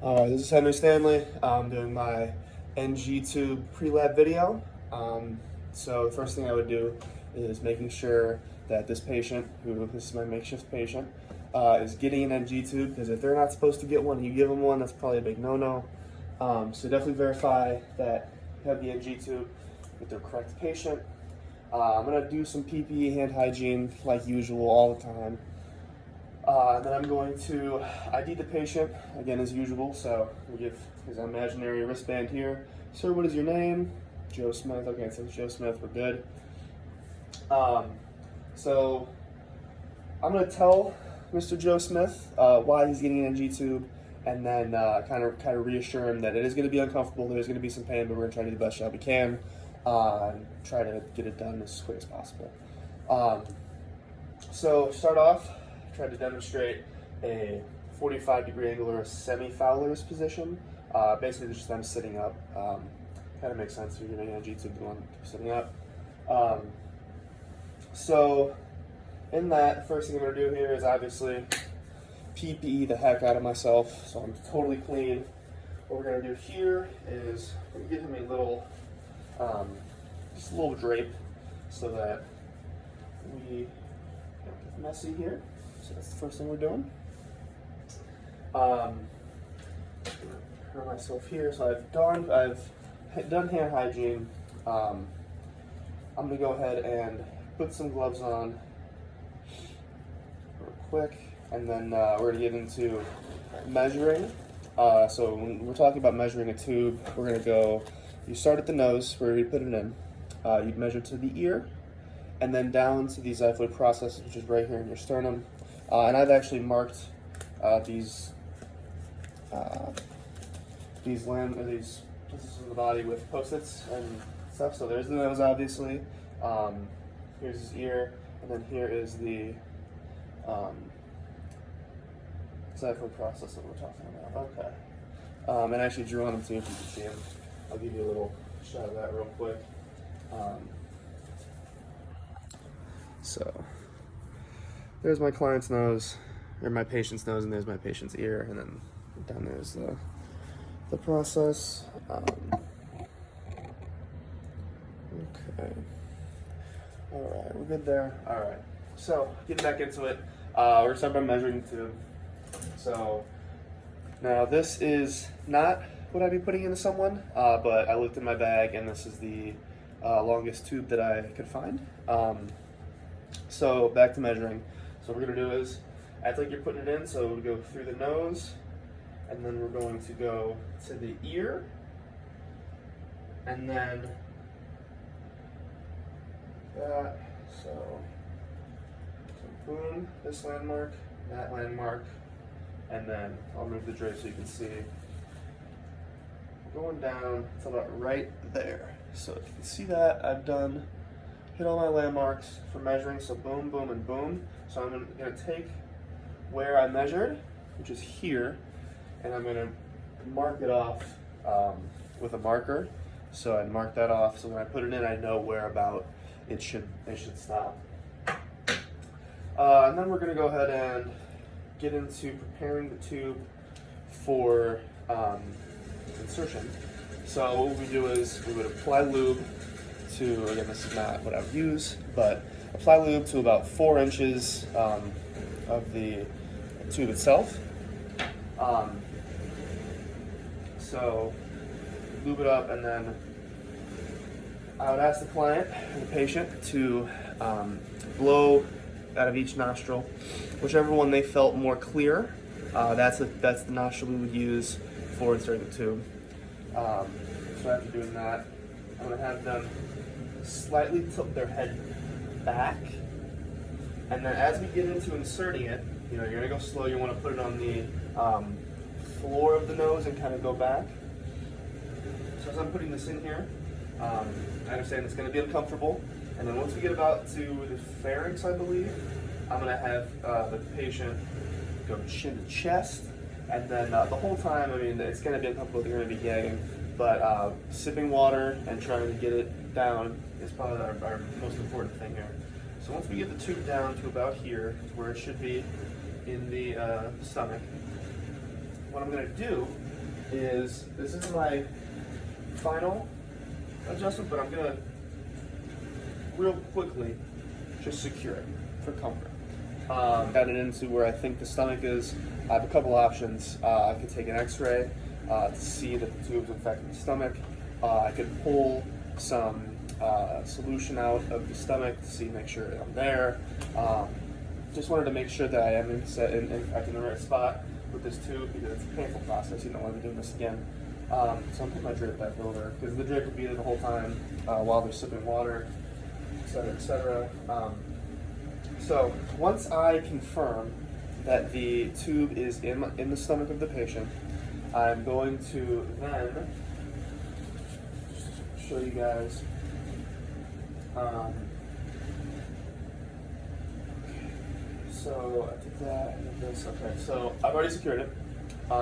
This is Henry Stanley. I'm doing my NG tube pre-lab video. So the first thing I would do is making sure that this patient, this is my makeshift patient, is getting an NG tube, because if they're not supposed to get one and you give them one, that's probably a big no-no. So definitely verify that you have the NG tube with the correct patient. I'm going to do some PPE, hand hygiene, like usual, all the time. And then I'm going to ID the patient, again as usual, so we give his imaginary wristband here. Sir, what is your name? Joe Smith. Okay, so it's Joe Smith, we're good. So I'm going to tell Mr. Joe Smith why he's getting an NG tube, and then kind of reassure him that it is going to be uncomfortable, there's going to be some pain, but we're going to try to do the best job we can and try to get it done as quick as possible. So start off, try to demonstrate a 45-degree angle or a semi-Fowler's position. Basically just them sitting up. Kind of makes sense if you're doing an NG tube, one sitting up. So in that, the first thing I'm going to do here is obviously PPE the heck out of myself, so I'm totally clean. What we're going to do here is we're going to give him a little, just a little drape so that we don't get messy here. So that's the first thing we're doing. Hurt myself here. So I've done hand hygiene. I'm gonna go ahead and put some gloves on real quick, and then we're gonna get into measuring. So when we're talking about measuring a tube, we're gonna go. You start at the nose where you put it in. You'd measure to the ear, and then down to the xiphoid process, which is right here in your sternum. And I've actually marked these places of the body with Post-its and stuff. So there's the nose, obviously. Here's his ear, and then here is the xiphoid process that we're talking about. Okay. And I actually drew on him too, if you can see him. I'll give you a little shot of that real quick. So there's my client's nose, or my patient's nose, and there's my patient's ear, and then down there's the process. Okay. All right, we're good there. All right. So getting back into it, we're gonna start by measuring the tube. So now this is not what I'd be putting into someone, but I looked in my bag, and this is the longest tube that I could find. So back to measuring. So what we're going to do is, act like you're putting it in, so we go through the nose, and then we're going to go to the ear, and then that, so boom, this landmark, that landmark, and then I'll move the drape so you can see. Going down, it's about right there. So if you can see that, I've hit all my landmarks for measuring, so boom, boom, and boom. So I'm going to take where I measured, which is here, and I'm going to mark it off with a marker. So I mark that off, so when I put it in, I know where about it should stop. And then we're going to go ahead and get into preparing the tube for insertion. So what we do is we would apply lube to, again, this is not what I would use, but apply lube to about 4 inches of the tube itself. So lube it up, and then I would ask the client, the patient, to blow out of each nostril, whichever one they felt more clear. That's the nostril we would use for inserting the tube. So after doing that, I'm going to have them slightly tilt their head back, and then as we get into inserting it, you're going to go slow. You want to put it on the floor of the nose and kind of go back. So as I'm putting this in here, I understand it's going to be uncomfortable, and then once we get about to the pharynx, I believe, I'm going to have the patient go chin to chest, and then the whole time, I mean, it's going to be uncomfortable, they're going to be gagging, but sipping water and trying to get it down is probably our most important thing here. So once we get the tube down to about here, where it should be in the stomach, what I'm going to do is, this is my final adjustment, but I'm gonna real quickly just secure it for comfort. Got it into where I think the stomach is. I have a couple options. I could take an x-ray to see that the tube's infecting the stomach. I could pull some solution out of the stomach to see, make sure that I'm there. Just wanted to make sure that I am in the right spot with this tube, because it's a painful process. You don't want to be doing this again. So I'm putting my drape back over, because the drape will be there the whole time while they're sipping water, etc., etc. So once I confirm that the tube is in the stomach of the patient, I'm going to then show you guys. So I did that, and then this. Okay, so I've already secured it. So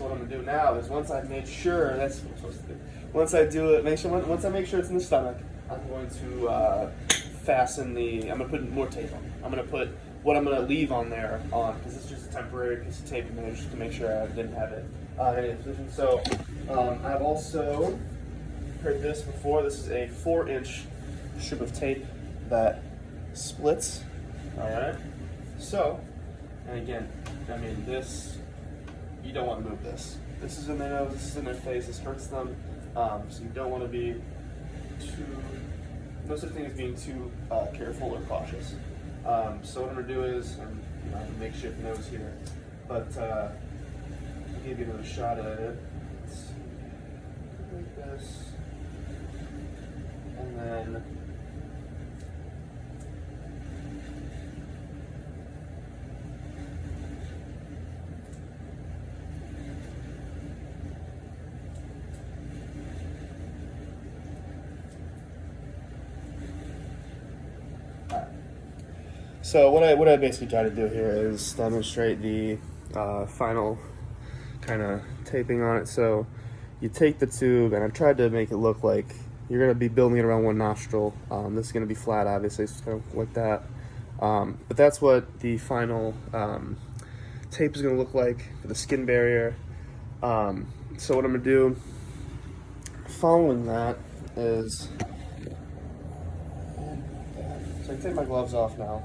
what I'm gonna do now is, once I've made sure that's what I'm supposed to do. Once I do it, once I make sure it's in the stomach, I'm going to fasten the. I'm gonna put more tape on. I'm gonna put what I'm gonna leave on there on, because it's just a temporary piece of tape in there, just to make sure I didn't have it in any position. So I've also heard this before. This is a 4-inch strip of tape that splits. All right. So, and again, I mean, this, you don't want to move this. This is in their nose, this is in their face, this hurts them. So you don't want to be no such thing as being too careful or cautious. So what I'm going to do is, I have a makeshift nose here, but I'll give you another shot at it. Let's see, like this, and then so what I basically try to do here is demonstrate the final kind of taping on it. So you take the tube, and I've tried to make it look like you're going to be building it around one nostril. This is going to be flat, obviously, so it's kind of like that. But that's what the final tape is going to look like for the skin barrier. So what I'm going to do following that is, so I can take my gloves off now.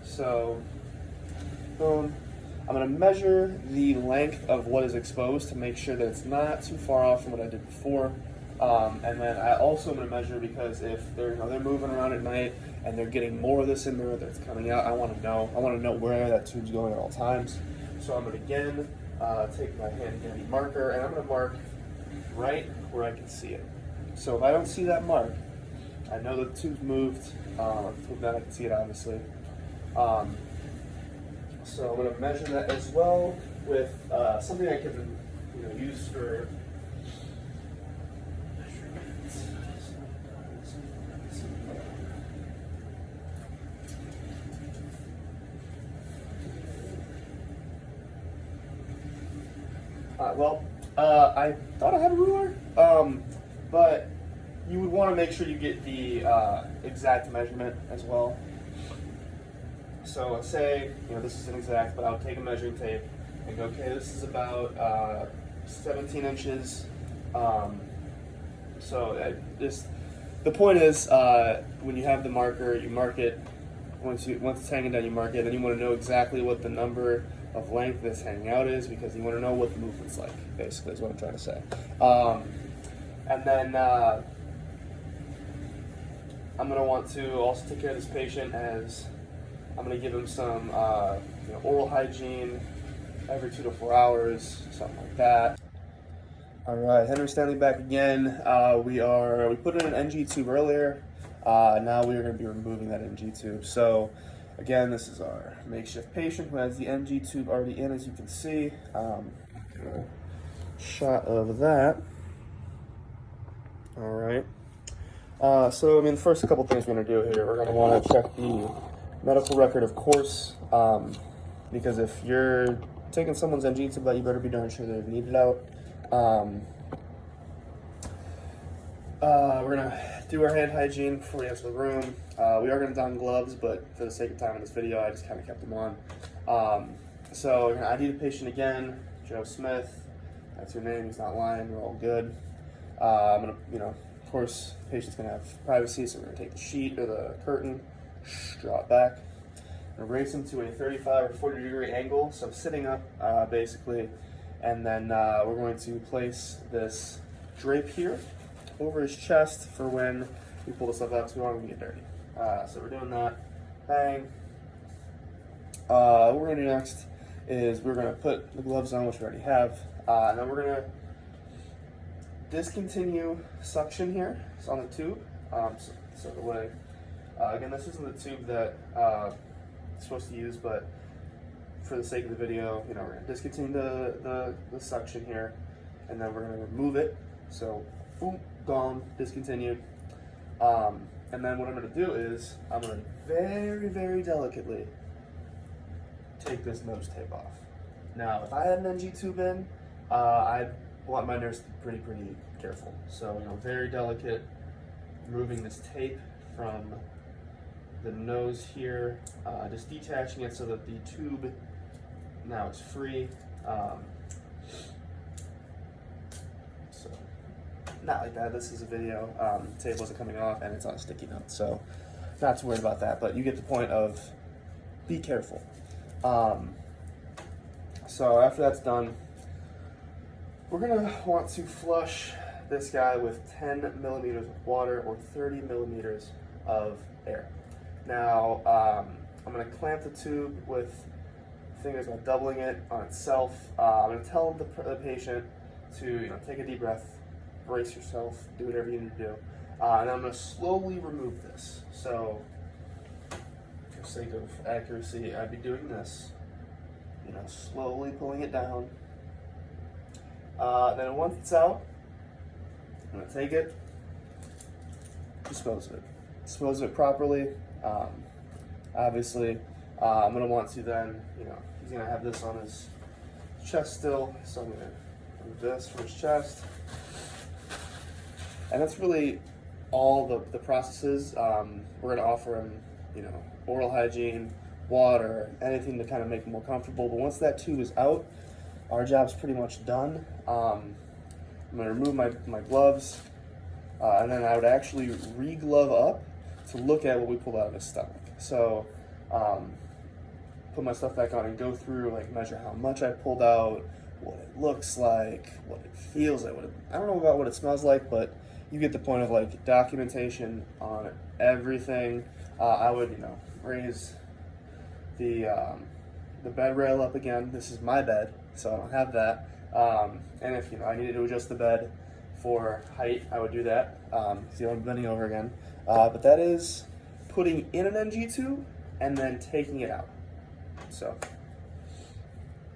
So, boom. I'm going to measure the length of what is exposed to make sure that it's not too far off from what I did before. And then I also am going to measure, because if they're they're moving around at night and they're getting more of this in there that's coming out, I want to know where that tube's going at all times. So I'm going to again take my handy dandy marker, and I'm going to mark right where I can see it. So if I don't see that mark, I know the tube's moved. From that I can see it, obviously. So I'm going to measure that as well with something I can use for measurements. I thought I had a ruler, but you would want to make sure you get the exact measurement as well. So let's say, this is an exact, but I'll take a measuring tape and go, okay, this is about 17 inches. The point is, when you have the marker, you mark it. Once it's hanging down, you mark it, and you want to know exactly what the number of length that's hanging out is, because you want to know what the movement's like, basically, is what I'm trying to say. And then I'm going to want to also take care of this patient, as I'm going to give him some oral hygiene every 2 to 4 hours, something like that. All right, Henry Stanley back again. We put in an NG tube earlier. Now we are going to be removing that NG tube. So again, this is our makeshift patient who has the NG tube already in, as you can see. Shot of that. All right. So the first couple things we're going to do here, we're going to want to check the medical record, of course, because if you're taking someone's NG tube out, you better be darn sure they've needed out. We're gonna do our hand hygiene before we enter the room. We are gonna don gloves, but for the sake of time in this video, I just kind of kept them on. So we're gonna ID the patient again, Joe Smith. That's your name. He's not lying. We're all good. I'm gonna, of course, the patient's gonna have privacy, so we're gonna take the sheet or the curtain, draw it back, and raise him to a 35 or 40 degree angle, so sitting up, basically, and then we're going to place this drape here over his chest for when we pull the stuff out, so we don't want him to get dirty. So we're doing that. Bang. What we're gonna do next is we're gonna put the gloves on, which we already have, and then we're gonna discontinue suction here. It's on the tube. So the way, again, this isn't the tube that it's supposed to use, but for the sake of the video, we're gonna discontinue the suction here, and then we're gonna remove it. So, boom, gone, discontinued. And then what I'm gonna do is I'm gonna very, very delicately take this nose tape off. Now, if I had an NG tube in, I'd want my nurse to be pretty careful. So, very delicate, removing this tape from the nose here, just detaching it so that the tube now is free. So, not like that. This is a video. The tape wasn't coming off, and it's on a sticky note, so not too worried about that. But you get the point of be careful. So after that's done, we're gonna want to flush this guy with 10 millimeters of water or 30 millimeters of air. Now, I'm gonna clamp the tube with fingers while doubling it on itself. I'm gonna tell the patient to take a deep breath, brace yourself, do whatever you need to do, and I'm gonna slowly remove this. So, for the sake of accuracy, I'd be doing this, slowly pulling it down. Then once it's out, I'm gonna take it, dispose of it properly. Obviously, I'm gonna want to then, he's gonna have this on his chest still, so I'm gonna remove this from his chest. And that's really all the processes. We're gonna offer him, oral hygiene, water, anything to kind of make him more comfortable. But once that tube is out, our job's pretty much done. I'm gonna remove my gloves, and then I would actually re-glove up to look at what we pulled out of his stomach. So, put my stuff back on and go through, measure how much I pulled out, what it looks like, what it feels like. I don't know about what it smells like, but you get the point of documentation on everything. I would, raise the bed rail up again. This is my bed, so I don't have that. And if I needed to adjust the bed for height, I would do that. See, I'm bending over again. But that is putting in an NG tube and then taking it out. So.